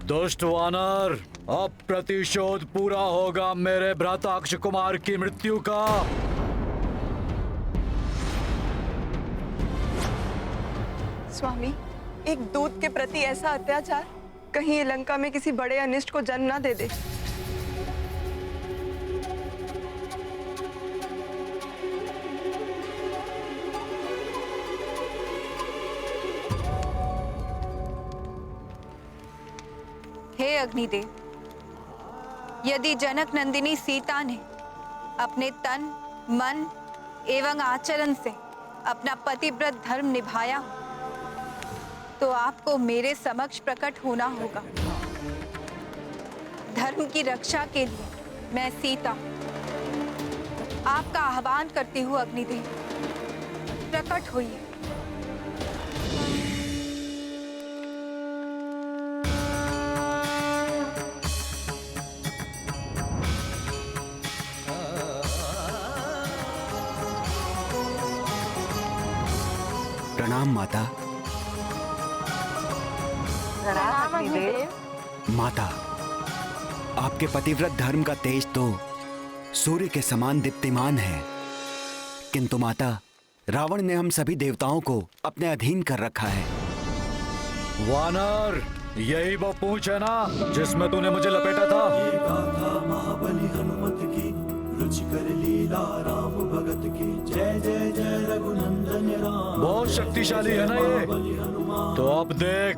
दुष्ट वानर, अब प्रतिशोध पूरा होगा मेरे भ्राता अक्षय कुमार की मृत्यु का। स्वामी, एक दूत के प्रति ऐसा अत्याचार कहीं ये लंका में किसी बड़े अनिष्ट को जन्म ना दे दे। हे अग्निदेव, यदि जनक नंदिनी सीता ने अपने तन, मन एवं आचरण से अपना पतिव्रत धर्म निभाया तो आपको मेरे समक्ष प्रकट होना होगा। धर्म की रक्षा के लिए मैं सीता आपका आह्वान करती हूँ। अग्निदेव, प्रकट होइए। प्रणाम माता। प्रणाम अग्निदेव। माता, आपके पतिव्रत धर्म का तेज तो सूर्य के समान दीप्तिमान है, किंतु माता, रावण ने हम सभी देवताओं को अपने अधीन कर रखा है। वानर, यही वो पूंछ है ना जिसमें तूने मुझे लपेटा था? ये गाथा महाबली हनुमत की, रुचिकर लीला राम भगत की। जय जय जय रघुनंदन राम। बहुत शक्तिशाली है ना ये। तो अब देख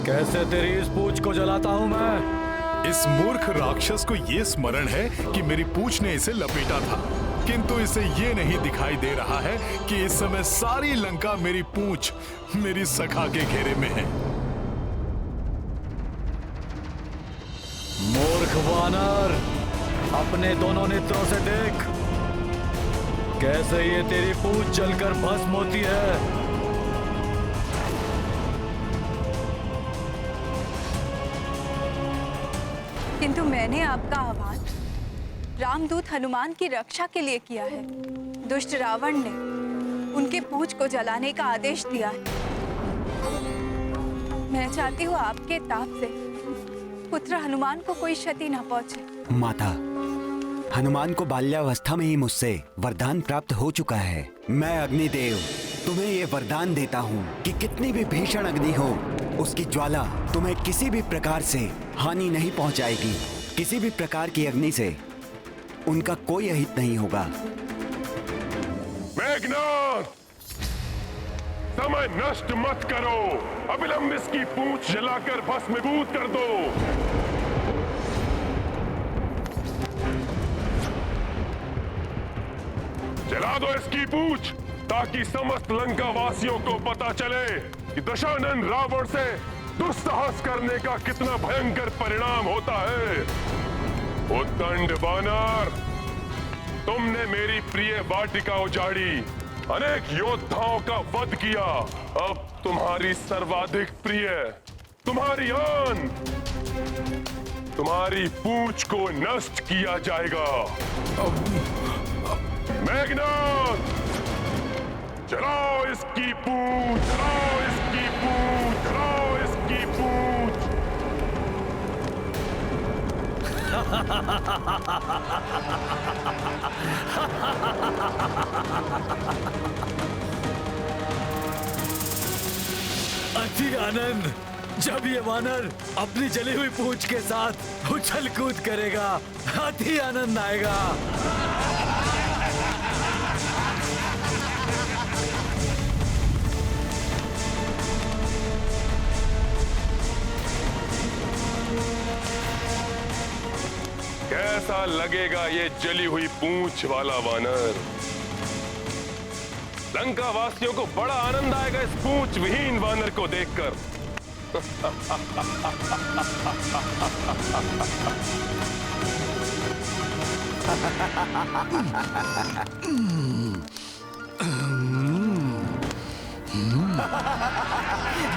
कैसे तेरी इस पूंछ को जलाता हूँ मैं। इस मूर्ख राक्षस को ये स्मरण है कि मेरी पूंछ ने इसे लपेटा था, किंतु इसे ये नहीं दिखाई दे रहा है कि इस समय सारी लंका मेरी पूंछ, मेरी सखा के घेरे में है। मूर्ख वानर, अपने दोनों नेत्रों से देख कैसे ये तेरी पूंछ जलकर भस्म होती है। किंतु मैंने आपका आह्वान रामदूत हनुमान की रक्षा के लिए किया है। दुष्ट रावण ने उनके पूंछ को जलाने का आदेश दिया है। मैं चाहती हूँ आपके ताप से पुत्र हनुमान को कोई क्षति न पहुंचे। माता, हनुमान को बाल्यावस्था में ही मुझसे वरदान प्राप्त हो चुका है। मैं अग्निदेव तुम्हें ये वरदान देता हूँ कि कितनी भी भीषण अग्नि हो, उसकी ज्वाला तुम्हें किसी भी प्रकार से हानि नहीं पहुंचाएगी। किसी भी प्रकार की अग्नि से उनका कोई अहित नहीं होगा। मेघनाद, समय नष्ट मत करो, अविलंब इसकी पूंछ जलाकर भस्मीभूत कर दो। जला दो इसकी पूंछ, ताकि समस्त लंका वासियों को पता चले कि दशानन रावण से दुस्साहस करने का कितना भयंकर परिणाम होता है। उद्दंड वानर, तुमने मेरी प्रिय वाटिका उजाड़ी, अनेक योद्धाओं का वध किया। अब तुम्हारी सर्वाधिक प्रिय, तुम्हारी आन, तुम्हारी पूंछ को नष्ट किया जाएगा। मेघनाद, जलाओ इसकी पूंछ, जलाओ इसकी पूंछ, जलाओ इसकी पूंछ। अति आनंद, जब ये वानर अपनी जली हुई पूंछ के साथ उछल कूद करेगा, अति आनंद आएगा। कैसा लगेगा ये जली हुई पूंछ वाला वानर? लंका वासियों को बड़ा आनंद आएगा इस पूंछ विहीन वानर को देखकर।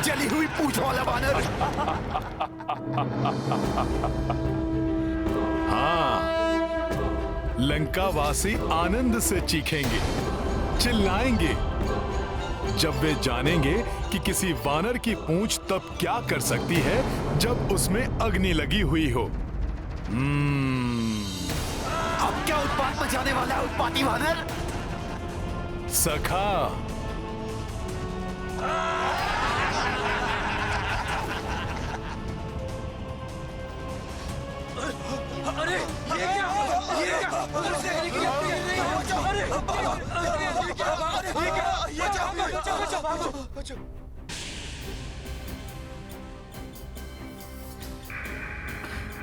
जली हुई पूंछ वाला वानर। हाँ, लंकावासी आनंद से चीखेंगे, चिल्लाएंगे, जब वे जानेंगे कि किसी वानर की पूंछ तब क्या कर सकती है जब उसमें अग्नि लगी हुई हो। अब क्या उत्पात मचाने वाला है उत्पाती वानर? सखा,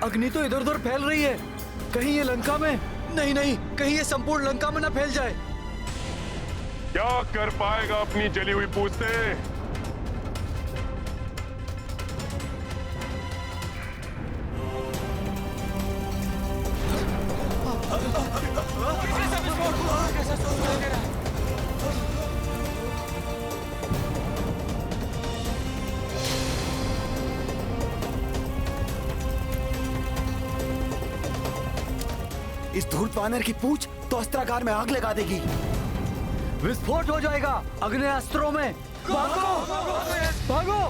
अग्नि तो इधर उधर फैल रही है। कहीं ये लंका में नहीं, कहीं ये संपूर्ण लंका में ना फैल जाए। क्या कर पाएगा अपनी जली हुई पूंछ से? इस धूर्त वानर की पूंछ तो अस्त्रागार में आग लगा देगी। विस्फोट हो जाएगा अग्नेयास्त्रों में। भागो, भागो।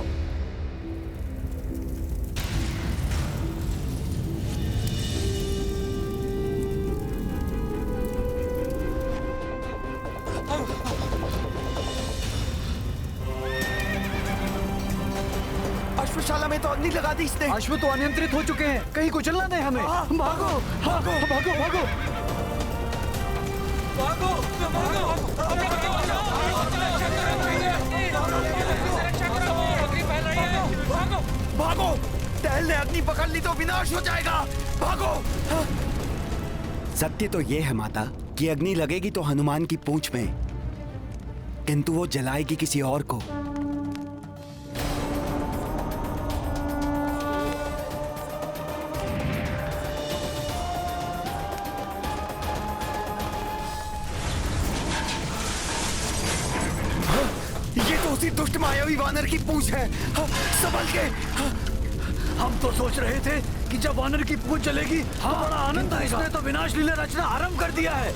अश्वशाला में तो अग्नि लगा दी इसने। अश्व तो अनियंत्रित हो चुके हैं, कहीं कुचल ना दे हमें। भागो, भागो, भागो, भागो, भागो! टहल ने अग्नि पकड़ ली तो विनाश हो जाएगा। भागो! सत्य तो ये है माता कि अग्नि लगेगी तो हनुमान की पूंछ में, किंतु वो जलाएगी किसी और को। उसी दुष्ट मायावी वानर की पूंछ है। संभल के। हम तो सोच रहे थे कि जब वानर की पूंछ चलेगी हम बड़ा आनंद आएगा। इसने तो विनाश लीला रचना आरंभ कर दिया है।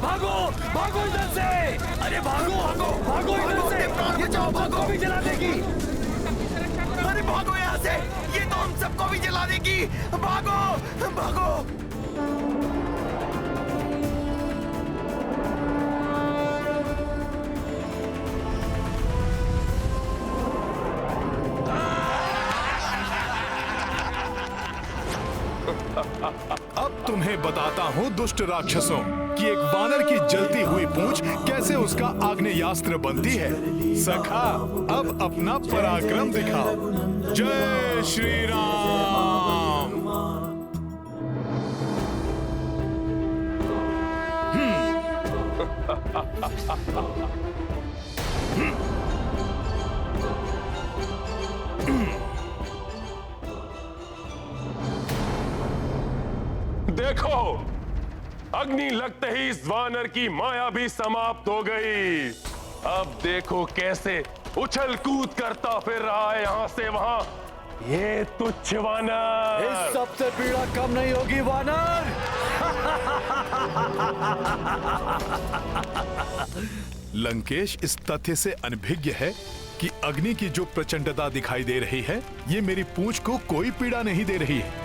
भागो, भागो इधर से। अरे भागो, भागो, भागो इधर से। ये तो हम सबको भी जला देगी। अरे भागो यहाँ से, ये तो हम सबको भी जला देगी। भागो, भागो। अब तुम्हें बताता हूँ दुष्ट राक्षसों कि एक वानर की जलती हुई पूंछ कैसे उसका आग्नेयास्त्र बनती है। सखा, अब अपना पराक्रम दिखाओ। जय श्री राम। देखो, अग्नि लगते ही इस वानर की माया भी समाप्त हो गई। अब देखो कैसे उछल कूद करता फिर रहा है यहाँ से वहां। ये तुच्छ वानर। इस सबसे पीड़ा कम नहीं होगी वानर। लंकेश इस तथ्य से अनभिज्ञ है कि अग्नि की जो प्रचंडता दिखाई दे रही है, ये मेरी पूंछ को कोई पीड़ा नहीं दे रही है।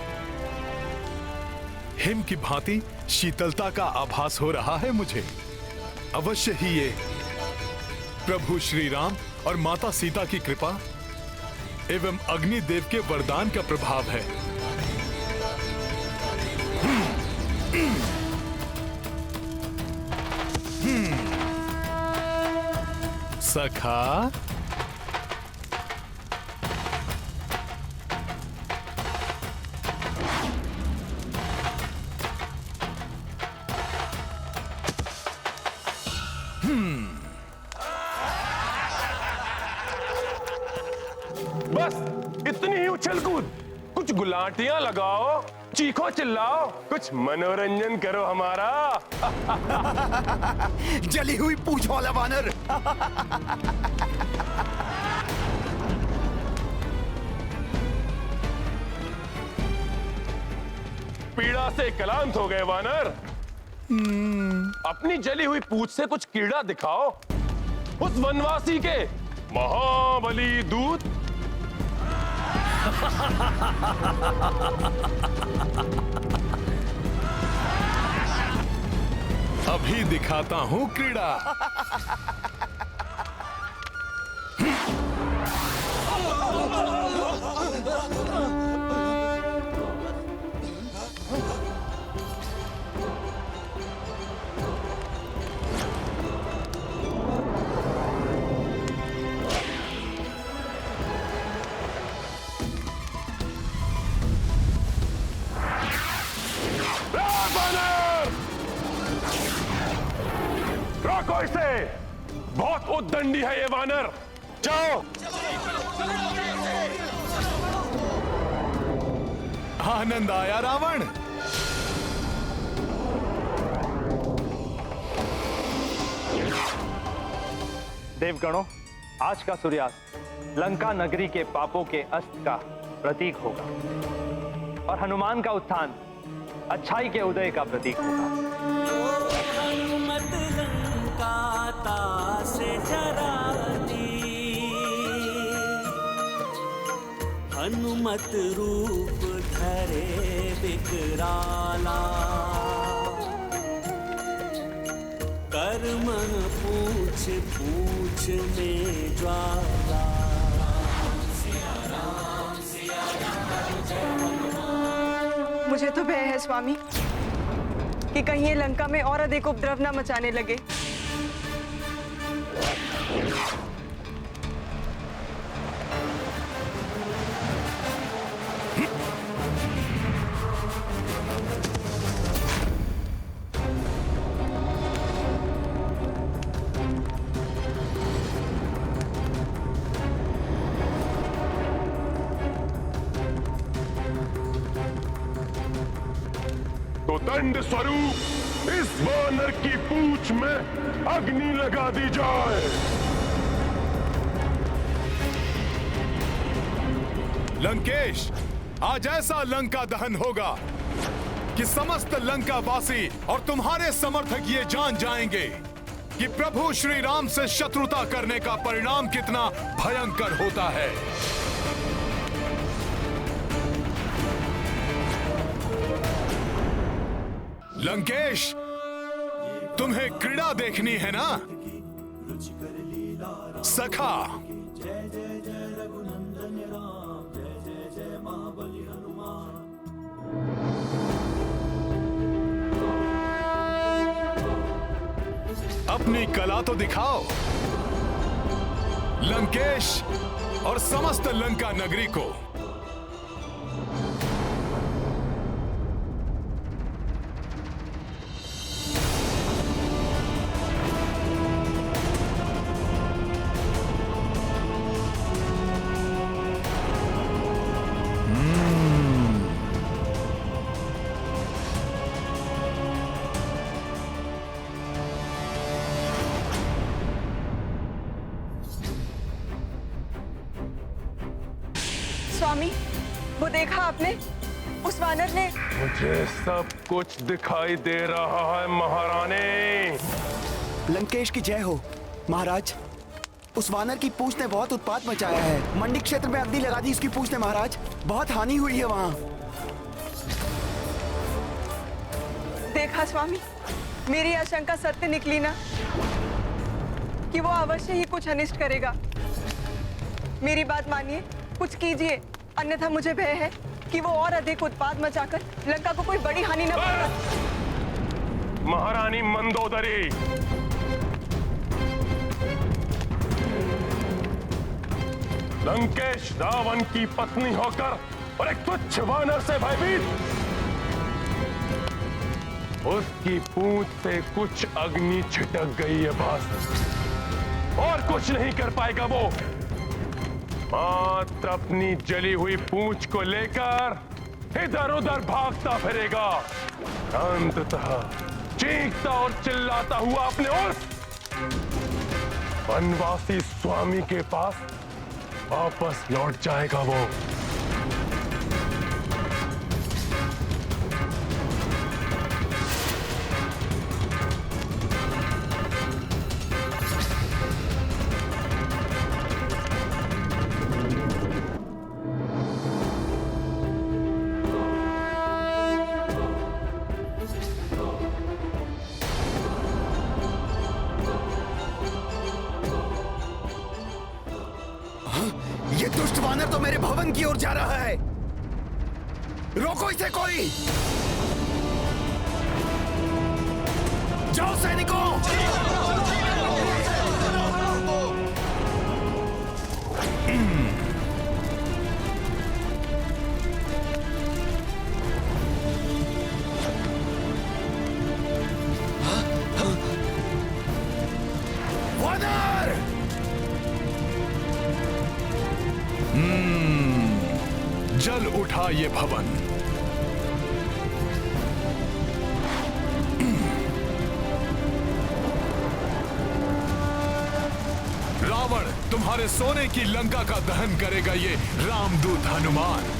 हिम की भांति शीतलता का आभास हो रहा है मुझे। अवश्य ही ये प्रभु श्री राम और माता सीता की कृपा एवं अग्निदेव के वरदान का प्रभाव है। सखा, बस इतनी ही उछल कूद। कुछ गुलाटियां लगाओ, चीखो चिल्लाओ, कुछ मनोरंजन करो हमारा। जली हुई पूंछ वाला वानर। पीड़ा से क्लांत हो गए वानर। अपनी जली हुई पूंछ से कुछ कीड़ा दिखाओ। उस वनवासी के महाबली दूत। अभी दिखाता हूं क्रीड़ा। रोको इसे, बहुत उद्दंडी है ये वानर। जाओ। आनंद आया रावण? देवगणों, आज का सूर्यास्त लंका नगरी के पापों के अस्त का प्रतीक होगा और हनुमान का उत्थान अच्छाई के उदय का प्रतीक होगा। हनुमत लंका तासे जरा दी, हनुमत रूप धरे विकराला, कर्म पूछ पूछ में ज्वाला। मुझे तो भय है स्वामी कि कहीं ये लंका में और अधिक उपद्रव न मचाने लगे। तो दंड स्वरूप इस वानर की पूंछ में अग्नि लगा दी जाए। लंकेश, आज ऐसा लंका दहन होगा कि समस्त लंका वासी और तुम्हारे समर्थक ये जान जाएंगे कि प्रभु श्री राम से शत्रुता करने का परिणाम कितना भयंकर होता है। लंकेश, तुम्हें क्रीड़ा देखनी है ना सखा? अपनी कला तो दिखाओ लंकेश और समस्त लंका नगरी को। स्वामी, वो देखा आपने? उस वानर ने। मुझे सब कुछ दिखाई दे रहा है महारानी। लंकेश की जय हो महाराज। उस वानर की पूंछ ने बहुत उत्पात मचाया है। मंडी क्षेत्र में अग्नि लगा दी इसकी पूंछ ने महाराज। बहुत हानि हुई है वहां। देखा स्वामी, मेरी आशंका सत्य निकली ना कि वो अवश्य ही कुछ अनिष्ट करेगा। मेरी बात मानिए, कुछ कीजिए, अन्यथा मुझे भय है कि वो और अधिक उत्पात मचाकर लंका को कोई बड़ी हानि न पहुंचाए। महारानी मंदोदरी, लंकेश रावण की पत्नी होकर और एक तुच्छ वानर से भयभीत, उसकी पूंछ से कुछ अग्नि छिटक गई है बस, और कुछ नहीं कर पाएगा वो। मात्र अपनी जली हुई पूंछ को लेकर इधर उधर भागता फिरेगा, अंततः चीखता और चिल्लाता हुआ अपने उस वनवासी स्वामी के पास वापस लौट जाएगा वो। वानर तो मेरे भवन की ओर जा रहा है। रोको इसे कोई। जाओ सैनिकों। वानर! जल उठा ये भवन। रावण तुम्हारे सोने की लंका का दहन करेगा ये रामदूत हनुमान।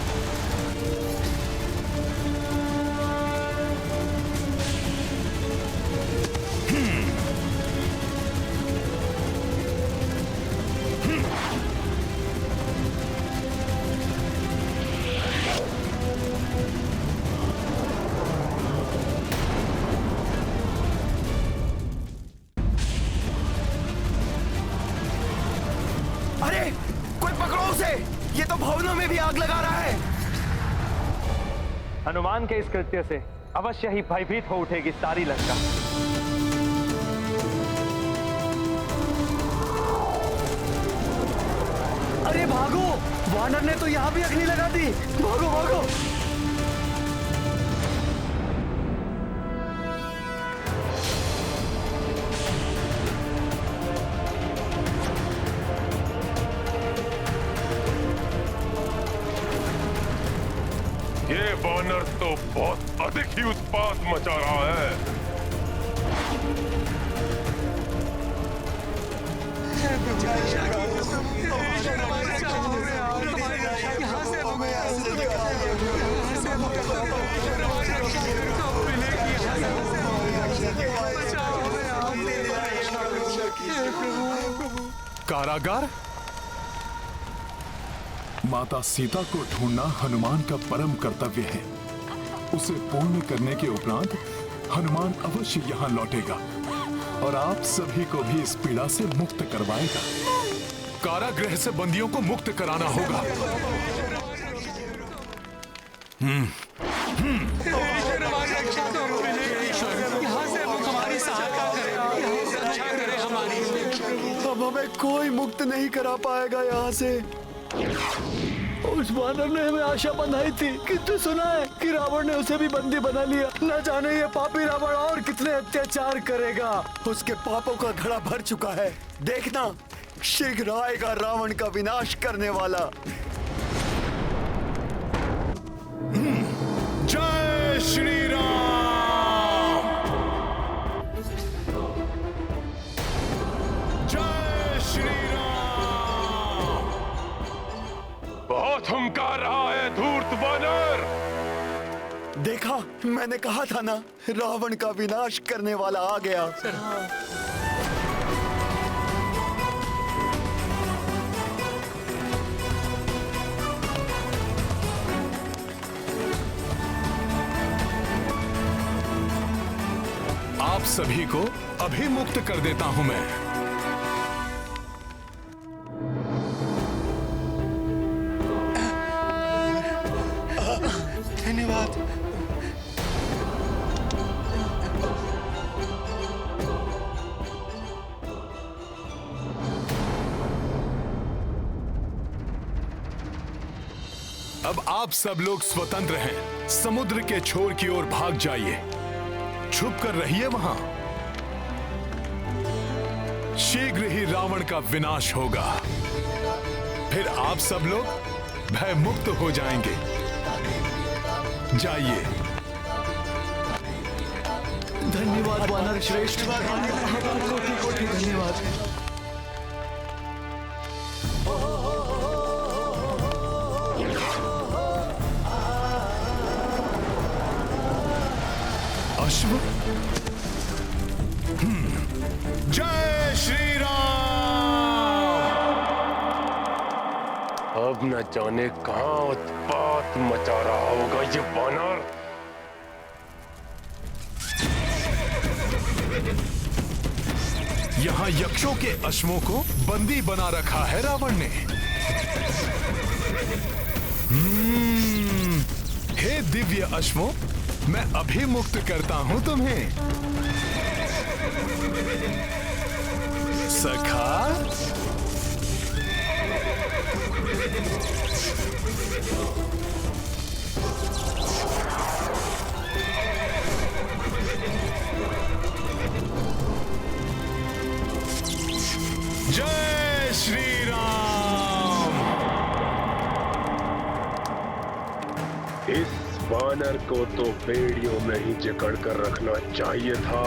अरे कोई पकड़ो उसे, ये तो भवनों में भी आग लगा रहा है। हनुमान के इस कृत्य से अवश्य ही भयभीत हो उठेगी सारी लंका। अरे भागो, वानर ने तो यहाँ भी अग्नि लगा दी। भागो भागो। ये वानर तो बहुत अधिक ही उत्पात मचा रहा है। कारागार? माता सीता को ढूंढना हनुमान का परम कर्तव्य है। उसे पूर्ण करने के उपरांत हनुमान अवश्य यहाँ लौटेगा और आप सभी को भी इस पीड़ा से मुक्त करवाएगा। कारागृह से बंदियों को मुक्त कराना होगा। अब हमें कोई मुक्त नहीं करा पाएगा यहाँ से। उस वानर ने हमें आशा बंधाई थी, किंतु सुना है कि रावण ने उसे भी बंदी बना लिया। न जाने ये पापी रावण और कितने अत्याचार करेगा। उसके पापों का घड़ा भर चुका है। देखना, शीघ्र आएगा रावण का विनाश करने वाला। जय श्री राम। जय श्री राम। बहुत हुंकार रहा है धूर्त वानर। देखा, मैंने कहा था ना, रावण का विनाश करने वाला आ गया। आप सभी को अभी मुक्त कर देता हूं मैं। धन्यवाद। अब आप सब लोग स्वतंत्र हैं। समुद्र के छोर की ओर भाग जाइए। छुप कर रहिए वहां। शीघ्र ही रावण का विनाश होगा। फिर आप सब लोग भय मुक्त हो जाएंगे। जाइए। धन्यवाद वानर श्रेष्ठ। कोटि धन्यवाद। अश्व। जय श्री राम। अब न जाने कहां उत्पात मचा रहा होगा ये वानर। यहाँ यक्षों के अश्वों को बंदी बना रखा है रावण ने। हे दिव्य अश्वों, मैं अभी मुक्त करता हूं तुम्हें। सखा, जय श्री राम। इस वानर को तो बेड़ियों में ही जकड़ कर रखना चाहिए था।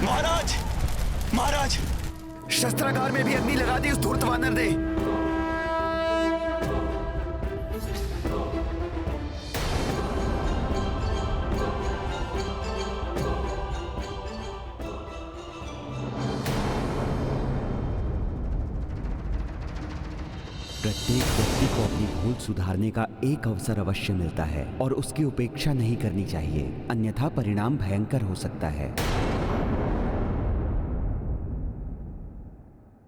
महाराज, महाराज, शस्त्रागार में भी अग्नि लगा दी उस धूर्त वानर ने। प्रत्येक व्यक्ति को अपनी भूल सुधारने का एक अवसर अवश्य मिलता है और उसकी उपेक्षा नहीं करनी चाहिए, अन्यथा परिणाम भयंकर हो सकता है।